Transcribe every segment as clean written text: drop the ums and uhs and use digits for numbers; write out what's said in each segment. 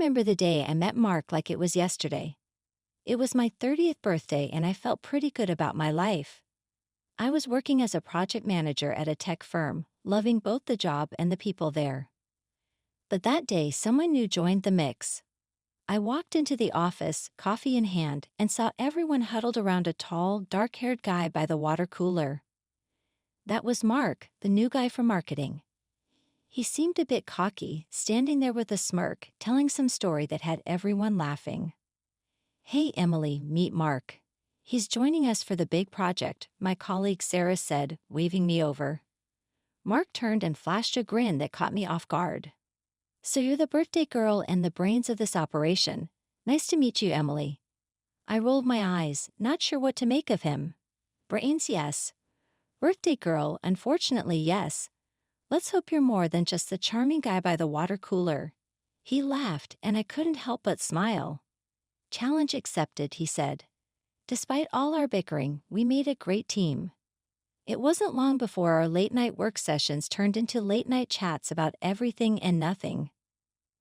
remember the day I met Mark like it was yesterday. It was my 30th birthday and I felt pretty good about my life. I was working as a project manager at a tech firm, loving both the job and the people there. But that day someone new joined the mix. I walked into the office, coffee in hand, and saw everyone huddled around a tall, dark-haired guy by the water cooler. That was Mark, the new guy from marketing. He seemed a bit cocky, standing there with a smirk, telling some story that had everyone laughing. "Hey Emily, meet Mark. He's joining us for the big project," my colleague Sarah said, waving me over. Mark turned and flashed a grin that caught me off guard. "So you're the birthday girl and the brains of this operation. Nice to meet you, Emily." I rolled my eyes, not sure what to make of him. Brains, yes. Birthday girl, unfortunately, yes. Let's hope you're more than just the charming guy by the water cooler. He laughed, and I couldn't help but smile. "Challenge accepted," he said. Despite all our bickering, we made a great team. It wasn't long before our late-night work sessions turned into late-night chats about everything and nothing.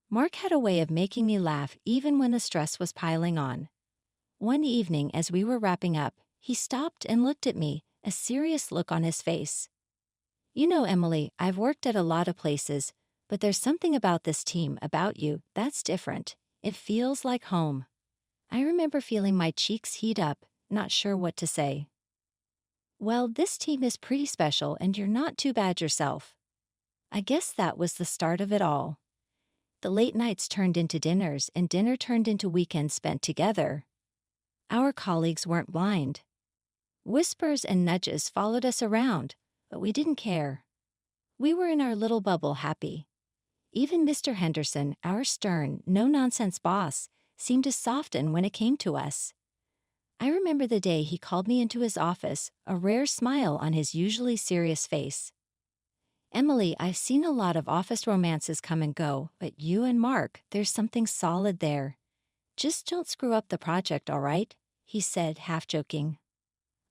Mark had a way of making me laugh even when the stress was piling on. One evening as we were wrapping up, he stopped and looked at me, a serious look on his face. "You know, Emily, I've worked at a lot of places, but there's something about this team, about you, that's different. It feels like home." I remember feeling my cheeks heat up, not sure what to say. "Well, this team is pretty special and you're not too bad yourself." I guess that was the start of it all. The late nights turned into dinners and dinner turned into weekends spent together. Our colleagues weren't blind. Whispers and nudges followed us around, but we didn't care. We were in our little bubble happy. Even Mr. Henderson, our stern, no-nonsense boss, seemed to soften when it came to us. I remember the day he called me into his office, a rare smile on his usually serious face. "Emily, I've seen a lot of office romances come and go, but you and Mark, there's something solid there. Just don't screw up the project, all right?" he said, half joking.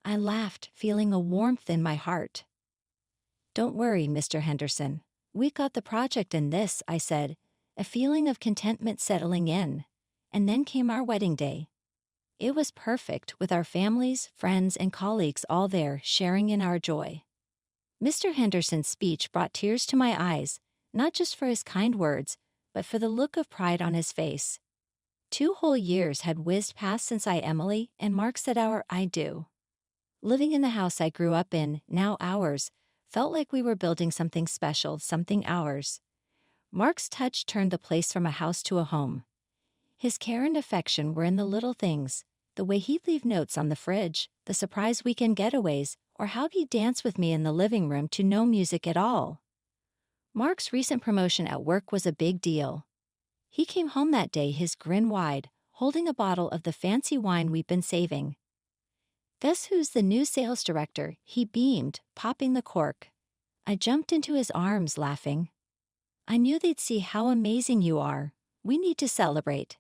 I laughed, feeling a warmth in my heart. "Don't worry, Mr. Henderson. We got the project in this," I said, a feeling of contentment settling in. And then came our wedding day. It was perfect, with our families, friends, and colleagues all there, sharing in our joy. Mr. Henderson's speech brought tears to my eyes, not just for his kind words, but for the look of pride on his face. 2 whole years had whizzed past since Emily and Mark said our "I do." Living in the house I grew up in, now ours, felt like we were building something special, something ours. Mark's touch turned the place from a house to a home. His care and affection were in the little things, the way he'd leave notes on the fridge, the surprise weekend getaways, or how he'd dance with me in the living room to no music at all. Mark's recent promotion at work was a big deal. He came home that day, his grin wide, holding a bottle of the fancy wine we'd been saving. "Guess who's the new sales director?" he beamed, popping the cork. I jumped into his arms, laughing. "I knew they'd see how amazing you are. We need to celebrate."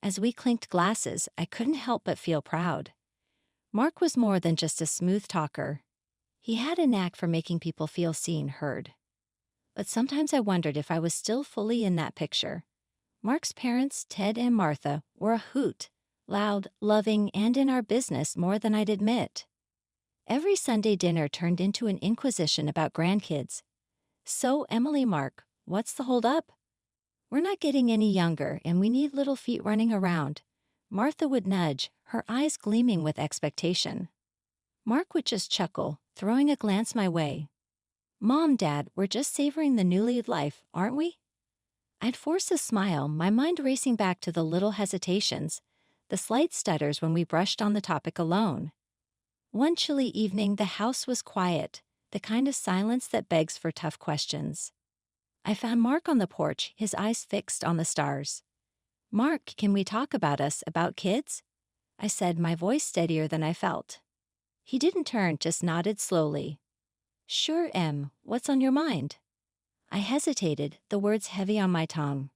As we clinked glasses, I couldn't help but feel proud. Mark was more than just a smooth talker. He had a knack for making people feel seen, heard. But sometimes I wondered if I was still fully in that picture. Mark's parents, Ted and Martha, were a hoot, loud, loving, and in our business more than I'd admit. Every Sunday dinner turned into an inquisition about grandkids. "So, Emily, Mark, what's the hold-up?" "We're not getting any younger and we need little feet running around." Martha would nudge, her eyes gleaming with expectation. Mark would just chuckle, throwing a glance my way. "Mom, Dad, we're just savoring the newly life, aren't we?" I'd force a smile, my mind racing back to the little hesitations, the slight stutters when we brushed on the topic alone. One chilly evening the house was quiet, the kind of silence that begs for tough questions. I found Mark on the porch, his eyes fixed on the stars. "Mark, can we talk about us, about kids?" I said, my voice steadier than I felt. He didn't turn, just nodded slowly. "Sure, Em, what's on your mind?" I hesitated, the words heavy on my tongue.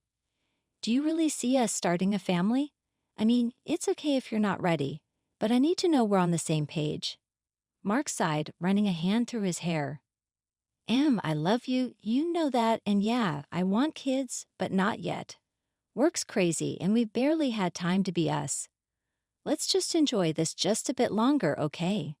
"Do you really see us starting a family? I mean, it's okay if you're not ready, but I need to know we're on the same page." Mark sighed, running a hand through his hair. "Em, I love you, you know that, and yeah, I want kids, but not yet. Work's crazy and we've barely had time to be us. Let's just enjoy this just a bit longer, okay?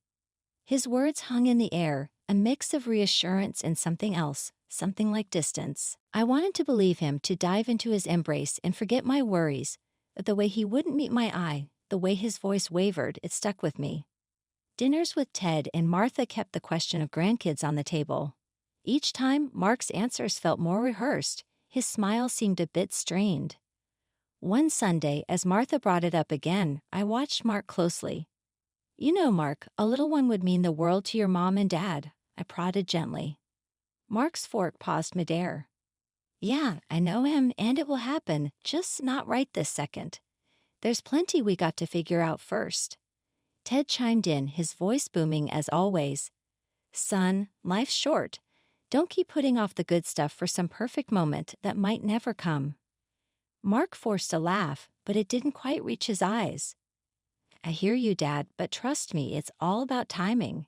His words hung in the air, a mix of reassurance and something else, something like distance. I wanted to believe him, to dive into his embrace and forget my worries, but the way he wouldn't meet my eye, the way his voice wavered, it stuck with me. Dinners with Ted and Martha kept the question of grandkids on the table. Each time, Mark's answers felt more rehearsed, his smile seemed a bit strained. One Sunday, as Martha brought it up again, I watched Mark closely. "You know, Mark, a little one would mean the world to your mom and dad," I prodded gently. Mark's fork paused midair. "Yeah, I know him, and it will happen, just not right this second. There's plenty we got to figure out first." Ted chimed in, his voice booming as always. "Son, life's short. Don't keep putting off the good stuff for some perfect moment that might never come." Mark forced a laugh, but it didn't quite reach his eyes. "I hear you, Dad, but trust me, it's all about timing."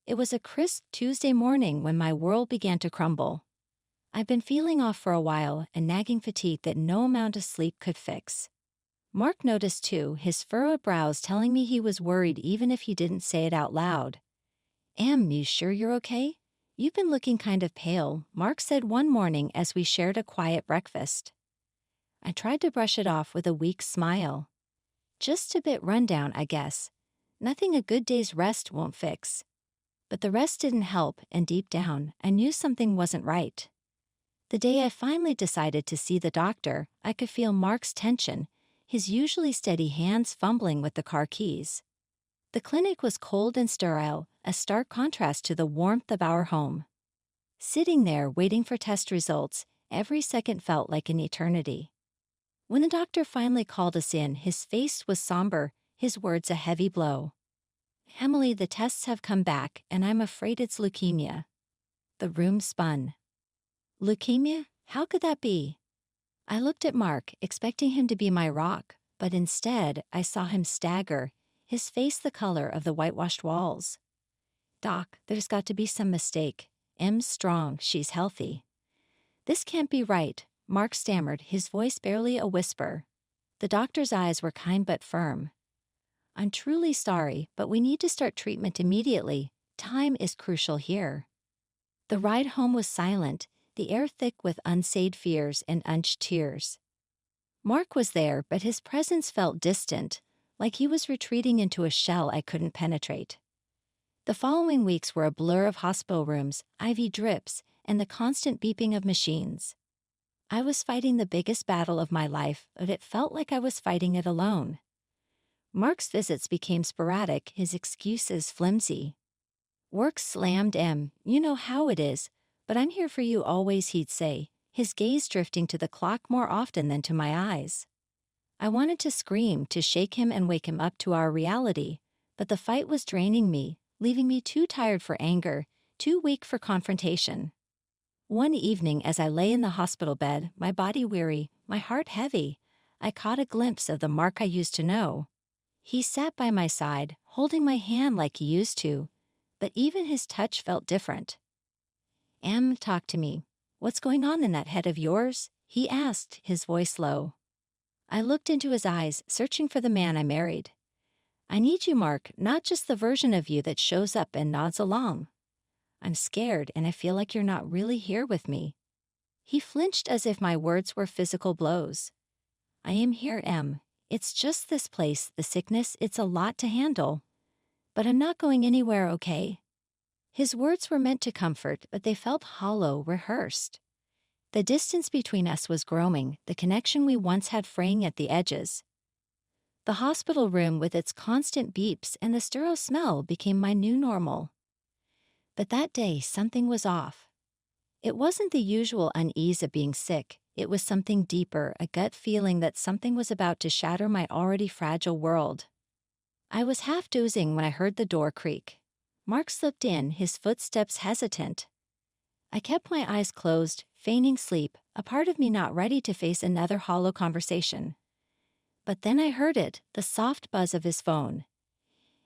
It was a crisp Tuesday morning when my world began to crumble. I've been feeling off for a while, a nagging fatigue that no amount of sleep could fix. Mark noticed too, his furrowed brows telling me he was worried even if he didn't say it out loud. You sure you're okay? You've been looking kind of pale," Mark said one morning as we shared a quiet breakfast. I tried to brush it off with a weak smile. "Just a bit rundown, I guess. Nothing a good day's rest won't fix." But the rest didn't help, and deep down, I knew something wasn't right. The day I finally decided to see the doctor, I could feel Mark's tension, his usually steady hands fumbling with the car keys. The clinic was cold and sterile, a stark contrast to the warmth of our home. Sitting there waiting for test results, every second felt like an eternity. When the doctor finally called us in, his face was somber, his words a heavy blow. "Emily, the tests have come back, and I'm afraid it's leukemia." The room spun. "Leukemia? How could that be?" I looked at Mark, expecting him to be my rock, but instead I saw him stagger, his face the color of the whitewashed walls. "Doc, there's got to be some mistake. Em's strong, she's healthy." "This can't be right," Mark stammered, his voice barely a whisper. The doctor's eyes were kind but firm. "I'm truly sorry, but we need to start treatment immediately. Time is crucial here." The ride home was silent, the air thick with unsaid fears and unshed tears. Mark was there, but his presence felt distant, like he was retreating into a shell I couldn't penetrate. The following weeks were a blur of hospital rooms, IV drips, and the constant beeping of machines. I was fighting the biggest battle of my life, but it felt like I was fighting it alone. Mark's visits became sporadic, his excuses flimsy. "Work slammed, you know how it is, but I'm here for you always," he'd say, his gaze drifting to the clock more often than to my eyes. I wanted to scream, to shake him and wake him up to our reality, but the fight was draining me, leaving me too tired for anger, too weak for confrontation. One evening as I lay in the hospital bed, my body weary, my heart heavy, I caught a glimpse of the Mark I used to know. He sat by my side, holding my hand like he used to, but even his touch felt different. Talk to me. What's going on in that head of yours?" he asked, his voice low. I looked into his eyes, searching for the man I married. "I need you, Mark, not just the version of you that shows up and nods along. I'm scared and I feel like you're not really here with me." He flinched as if my words were physical blows. "I am here, It's just this place, the sickness, it's a lot to handle. But I'm not going anywhere, okay?" His words were meant to comfort, but they felt hollow, rehearsed. The distance between us was growing, the connection we once had fraying at the edges. The hospital room with its constant beeps and the sterile smell became my new normal. But that day, something was off. It wasn't the usual unease of being sick, it was something deeper, a gut feeling that something was about to shatter my already fragile world. I was half dozing when I heard the door creak. Mark slipped in, his footsteps hesitant. I kept my eyes closed, feigning sleep, a part of me not ready to face another hollow conversation. But then I heard it, the soft buzz of his phone.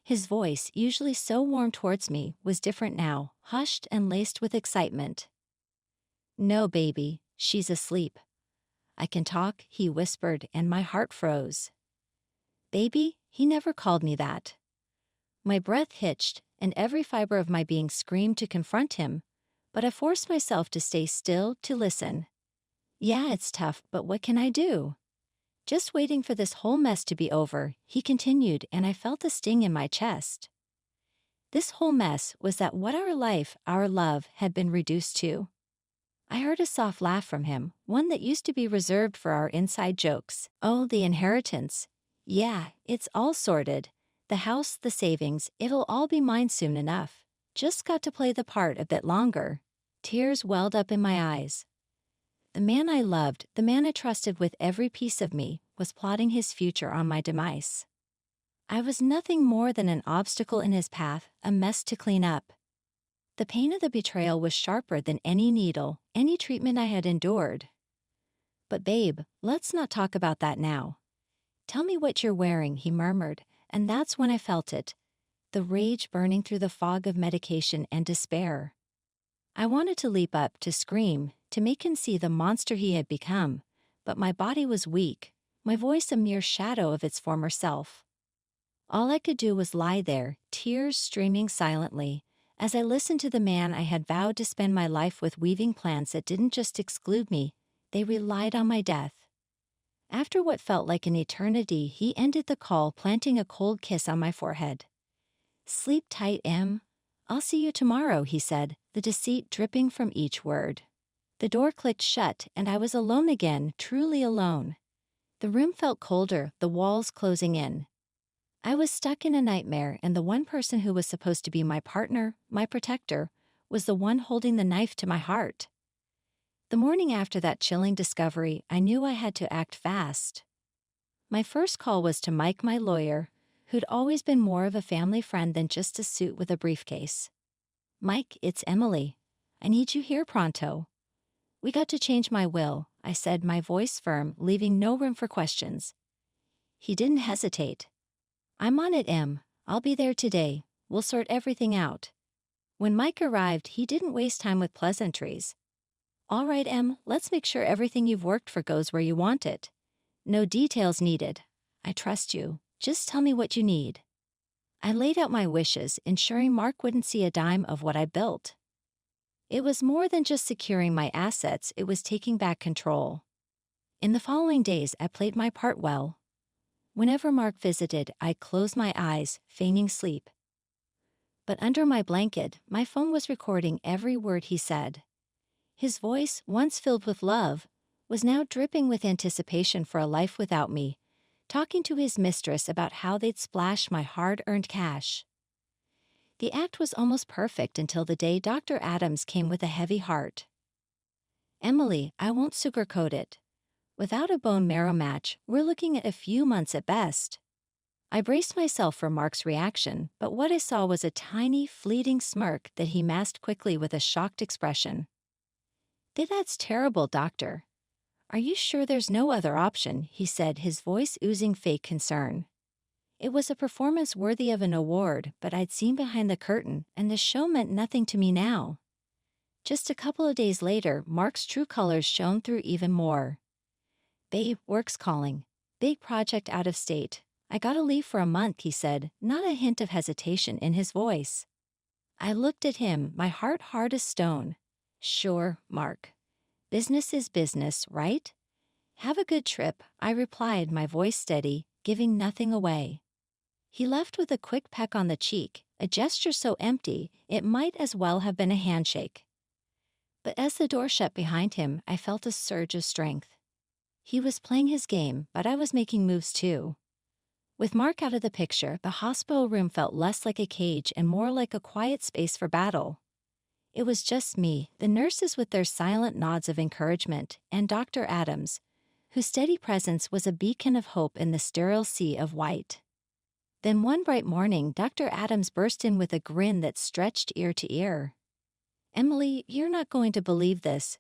His voice, usually so warm towards me, was different now, hushed and laced with excitement. "No, baby, she's asleep." I can talk, he whispered, and my heart froze. Baby, he never called me that. My breath hitched, and every fiber of my being screamed to confront him, but I forced myself to stay still, to listen. Yeah, it's tough, but what can I do? Just waiting for this whole mess to be over, he continued, and I felt a sting in my chest. This whole mess was that what our life, our love, had been reduced to. I heard a soft laugh from him, one that used to be reserved for our inside jokes. Oh, the inheritance. Yeah, it's all sorted. The house, the savings, it'll all be mine soon enough. Just got to play the part a bit longer. Tears welled up in my eyes. The man I loved, the man I trusted with every piece of me, was plotting his future on my demise. I was nothing more than an obstacle in his path, a mess to clean up. The pain of the betrayal was sharper than any needle, any treatment I had endured. But babe, let's not talk about that now. Tell me what you're wearing, he murmured, and that's when I felt it, the rage burning through the fog of medication and despair. I wanted to leap up, to scream, to make him see the monster he had become, but my body was weak, my voice a mere shadow of its former self. All I could do was lie there, tears streaming silently, as I listened to the man I had vowed to spend my life with, weaving plans that didn't just exclude me, they relied on my death. After what felt like an eternity, he ended the call, planting a cold kiss on my forehead. Sleep tight, Em. I'll see you tomorrow, he said, the deceit dripping from each word. The door clicked shut, and I was alone again, truly alone. The room felt colder, the walls closing in. I was stuck in a nightmare, and the one person who was supposed to be my partner, my protector, was the one holding the knife to my heart. The morning after that chilling discovery, I knew I had to act fast. My first call was to Mike, my lawyer, who'd always been more of a family friend than just a suit with a briefcase. Mike, it's Emily. I need you here pronto. We got to change my will, I said, my voice firm, leaving no room for questions. He didn't hesitate. I'm on it, Em. I'll be there today. We'll sort everything out. When Mike arrived, he didn't waste time with pleasantries. All right, Em, let's make sure everything you've worked for goes where you want it. No details needed. I trust you. Just tell me what you need. I laid out my wishes, ensuring Mark wouldn't see a dime of what I built. It was more than just securing my assets, it was taking back control. In the following days, I played my part well. Whenever Mark visited, I closed my eyes, feigning sleep. But under my blanket, my phone was recording every word he said. His voice, once filled with love, was now dripping with anticipation for a life without me, talking to his mistress about how they'd splash my hard-earned cash. The act was almost perfect until the day Dr. Adams came with a heavy heart. Emily, I won't sugarcoat it. Without a bone marrow match, we're looking at a few months at best. I braced myself for Mark's reaction, but what I saw was a tiny, fleeting smirk that he masked quickly with a shocked expression. That's terrible, doctor. Are you sure there's no other option? He said, his voice oozing fake concern. It was a performance worthy of an award, but I'd seen behind the curtain, and the show meant nothing to me now. Just a couple of days later, Mark's true colors shone through even more. Babe, work's calling. Big project out of state. I gotta leave for a month, he said, not a hint of hesitation in his voice. I looked at him, my heart hard as stone. Sure, Mark. Business is business, right? Have a good trip, I replied, my voice steady, giving nothing away. He left with a quick peck on the cheek, a gesture so empty, it might as well have been a handshake. But as the door shut behind him, I felt a surge of strength. He was playing his game, but I was making moves too. With Mark out of the picture, the hospital room felt less like a cage and more like a quiet space for battle. It was just me, the nurses with their silent nods of encouragement, and Dr. Adams, whose steady presence was a beacon of hope in the sterile sea of white. Then one bright morning, Dr. Adams burst in with a grin that stretched ear to ear. Emily, you're not going to believe this.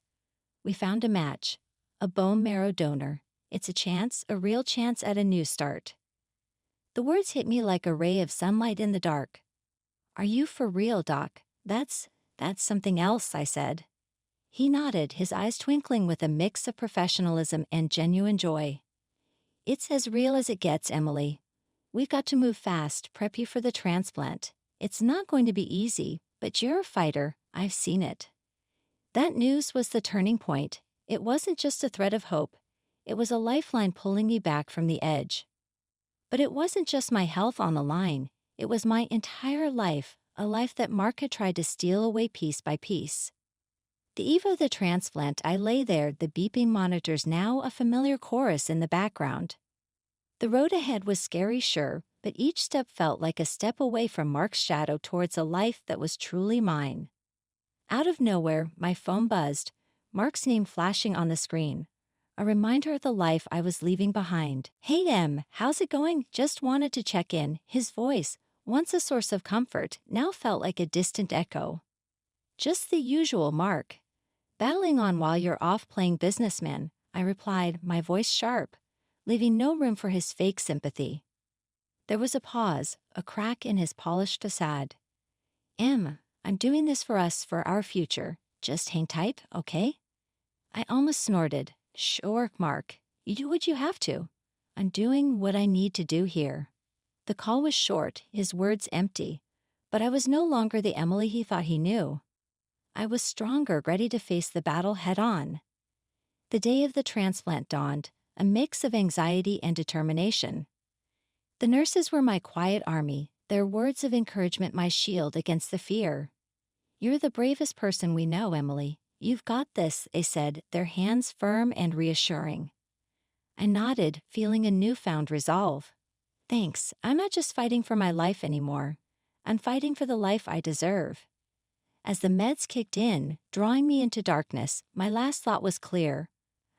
We found a match. A bone marrow donor. It's a chance, a real chance at a new start. The words hit me like a ray of sunlight in the dark. Are you for real, Doc? That's something else, I said. He nodded, his eyes twinkling with a mix of professionalism and genuine joy. It's as real as it gets, Emily. We've got to move fast, prep you for the transplant. It's not going to be easy, but you're a fighter, I've seen it. That news was the turning point. It wasn't just a thread of hope. It was a lifeline pulling me back from the edge. But it wasn't just my health on the line. It was my entire life, a life that Mark had tried to steal away piece by piece. The eve of the transplant, I lay there, the beeping monitors now a familiar chorus in the background. The road ahead was scary, sure, but each step felt like a step away from Mark's shadow towards a life that was truly mine. Out of nowhere, my phone buzzed, Mark's name flashing on the screen. A reminder of the life I was leaving behind. "Hey Em, how's it going? Just wanted to check in." His voice, once a source of comfort, now felt like a distant echo. "Just the usual, Mark. Battling on while you're off playing businessman," I replied, my voice sharp, leaving no room for his fake sympathy. There was a pause, a crack in his polished facade. "Em, I'm doing this for us, for our future. Just hang tight, okay?" I almost snorted. "Sure, Mark. You do what you have to. I'm doing what I need to do here." The call was short, his words empty, but I was no longer the Emily he thought he knew. I was stronger, ready to face the battle head-on. The day of the transplant dawned, a mix of anxiety and determination. The nurses were my quiet army, their words of encouragement my shield against the fear. "You're the bravest person we know, Emily. You've got this," they said, their hands firm and reassuring. I nodded, feeling a newfound resolve. "Thanks, I'm not just fighting for my life anymore. I'm fighting for the life I deserve." As the meds kicked in, drawing me into darkness, my last thought was clear.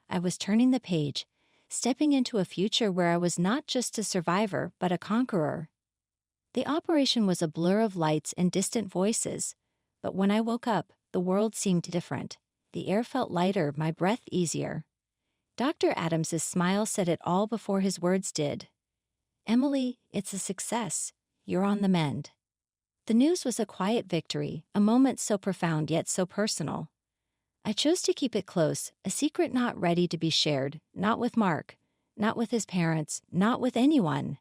I was turning the page, stepping into a future where I was not just a survivor, but a conqueror. The operation was a blur of lights and distant voices, but when I woke up, the world seemed different. The air felt lighter, my breath easier. Dr. Adams's smile said it all before his words did. "Emily, it's a success. You're on the mend." The news was a quiet victory, a moment so profound yet so personal. I chose to keep it close, a secret not ready to be shared, not with Mark, not with his parents, not with anyone.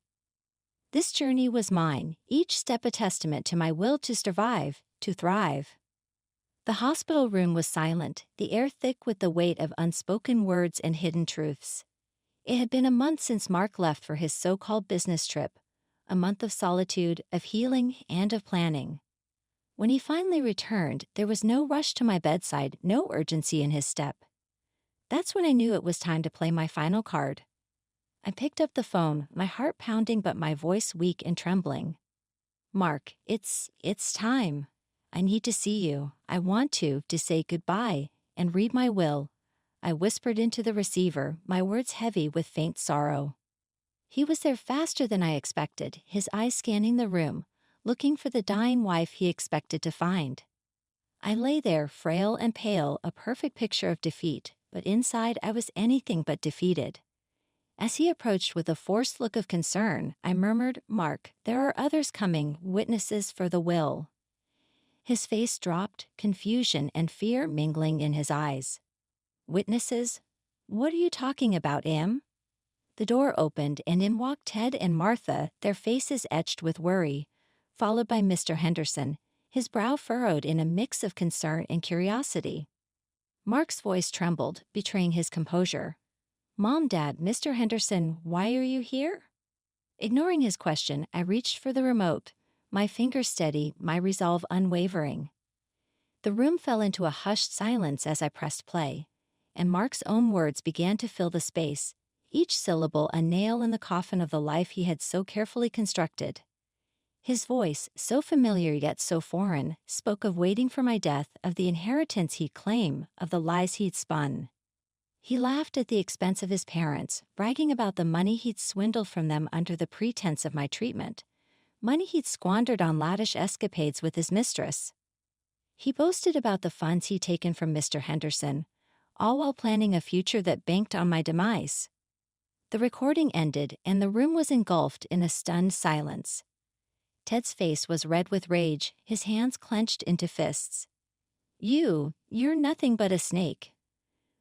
This journey was mine, each step a testament to my will to survive, to thrive. The hospital room was silent, the air thick with the weight of unspoken words and hidden truths. It had been a month since Mark left for his so-called business trip, a month of solitude, of healing, and of planning. When he finally returned, there was no rush to my bedside, no urgency in his step. That's when I knew it was time to play my final card. I picked up the phone, my heart pounding but my voice weak and trembling. "Mark, it's time. I need to see you. I want to say goodbye and read my will," I whispered into the receiver, my words heavy with faint sorrow. He was there faster than I expected, his eyes scanning the room, looking for the dying wife he expected to find. I lay there, frail and pale, a perfect picture of defeat, but inside I was anything but defeated. As he approached with a forced look of concern, I murmured, "Mark, there are others coming, witnesses for the will." His face dropped, confusion and fear mingling in his eyes. "Witnesses? What are you talking about, Em?" The door opened and in walked Ted and Martha, their faces etched with worry, followed by Mr. Henderson, his brow furrowed in a mix of concern and curiosity. Mark's voice trembled, betraying his composure. "Mom, Dad, Mr. Henderson, why are you here?" Ignoring his question, I reached for the remote, my fingers steady, my resolve unwavering. The room fell into a hushed silence as I pressed play, and Mark's own words began to fill the space, each syllable a nail in the coffin of the life he had so carefully constructed. His voice, so familiar yet so foreign, spoke of waiting for my death, of the inheritance he'd claim, of the lies he'd spun. He laughed at the expense of his parents, bragging about the money he'd swindled from them under the pretense of my treatment, money he'd squandered on lavish escapades with his mistress. He boasted about the funds he'd taken from Mr. Henderson, all while planning a future that banked on my demise. The recording ended, and the room was engulfed in a stunned silence. Ted's face was red with rage, his hands clenched into fists. You're nothing but a snake.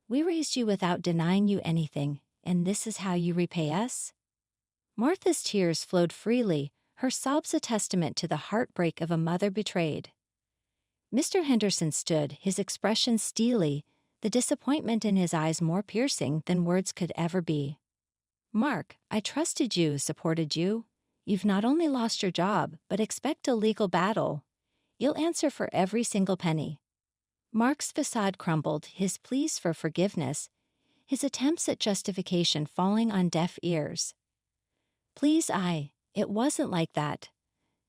We raised you without denying you anything, and this is how you repay us?" Martha's tears flowed freely, her sobs a testament to the heartbreak of a mother betrayed. Mr. Henderson stood, his expression steely, the disappointment in his eyes more piercing than words could ever be. "Mark, I trusted you, supported you. You've not only lost your job, but expect a legal battle. You'll answer for every single penny." Mark's facade crumbled, his pleas for forgiveness, his attempts at justification falling on deaf ears. "Please, it wasn't like that.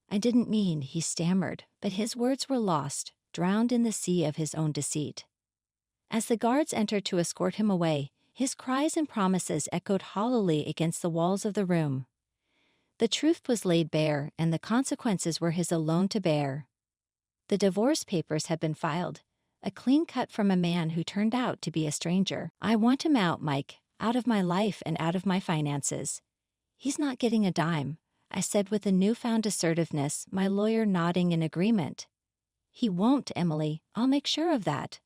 I didn't mean," he stammered, but his words were lost, drowned in the sea of his own deceit. As the guards entered to escort him away, his cries and promises echoed hollowly against the walls of the room. The truth was laid bare, and the consequences were his alone to bear. The divorce papers had been filed, a clean cut from a man who turned out to be a stranger. "I want him out, Mike, out of my life and out of my finances. He's not getting a dime," I said with a newfound assertiveness, my lawyer nodding in agreement. "He won't, Emily, I'll make sure of that.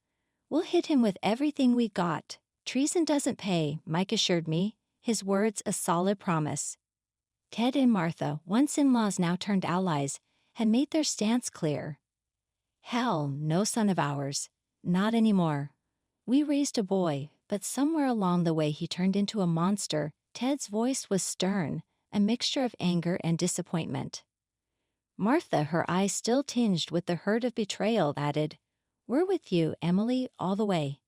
We'll hit him with everything we got. Treason doesn't pay," Mike assured me, his words a solid promise. Ted and Martha, once in-laws now turned allies, had made their stance clear. "Hell, no son of ours. Not anymore. We raised a boy, but somewhere along the way he turned into a monster." Ted's voice was stern, a mixture of anger and disappointment. Martha, her eyes still tinged with the hurt of betrayal, added, "We're with you, Emily, all the way.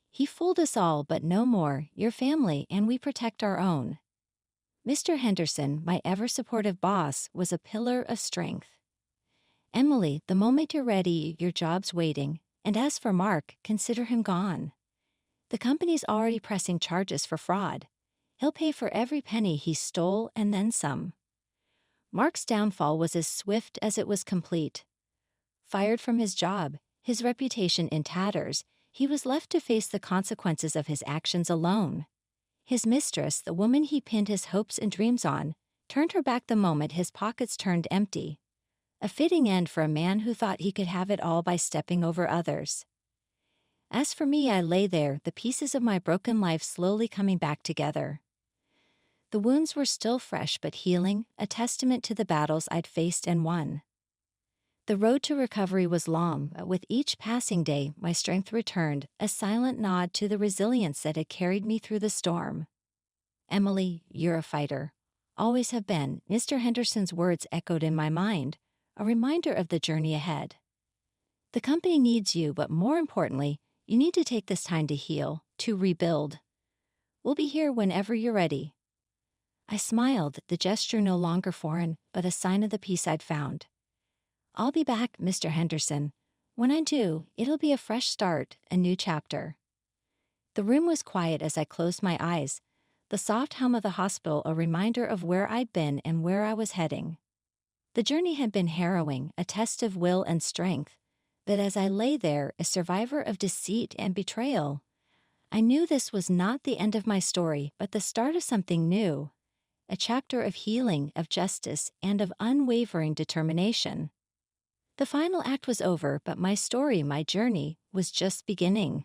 He fooled us all, but no more, your family, and we protect our own." Mr. Henderson, my ever-supportive boss, was a pillar of strength. "Emily, the moment you're ready, your job's waiting, and as for Mark, consider him gone. The company's already pressing charges for fraud. He'll pay for every penny he stole and then some." Mark's downfall was as swift as it was complete. Fired from his job, his reputation in tatters, he was left to face the consequences of his actions alone. His mistress, the woman he pinned his hopes and dreams on, turned her back the moment his pockets turned empty. A fitting end for a man who thought he could have it all by stepping over others. As for me, I lay there, the pieces of my broken life slowly coming back together. The wounds were still fresh but healing, a testament to the battles I'd faced and won. The road to recovery was long, but with each passing day, my strength returned, a silent nod to the resilience that had carried me through the storm. "Emily, you're a fighter. Always have been," Mr. Henderson's words echoed in my mind, a reminder of the journey ahead. "The company needs you, but more importantly, you need to take this time to heal, to rebuild. We'll be here whenever you're ready." I smiled, the gesture no longer foreign, but a sign of the peace I'd found. "I'll be back, Mr. Henderson. When I do, it'll be a fresh start, a new chapter." The room was quiet as I closed my eyes, the soft hum of the hospital a reminder of where I'd been and where I was heading. The journey had been harrowing, a test of will and strength, but as I lay there, a survivor of deceit and betrayal, I knew this was not the end of my story, but the start of something new. A chapter of healing, of justice, and of unwavering determination. The final act was over, but my story, my journey, was just beginning.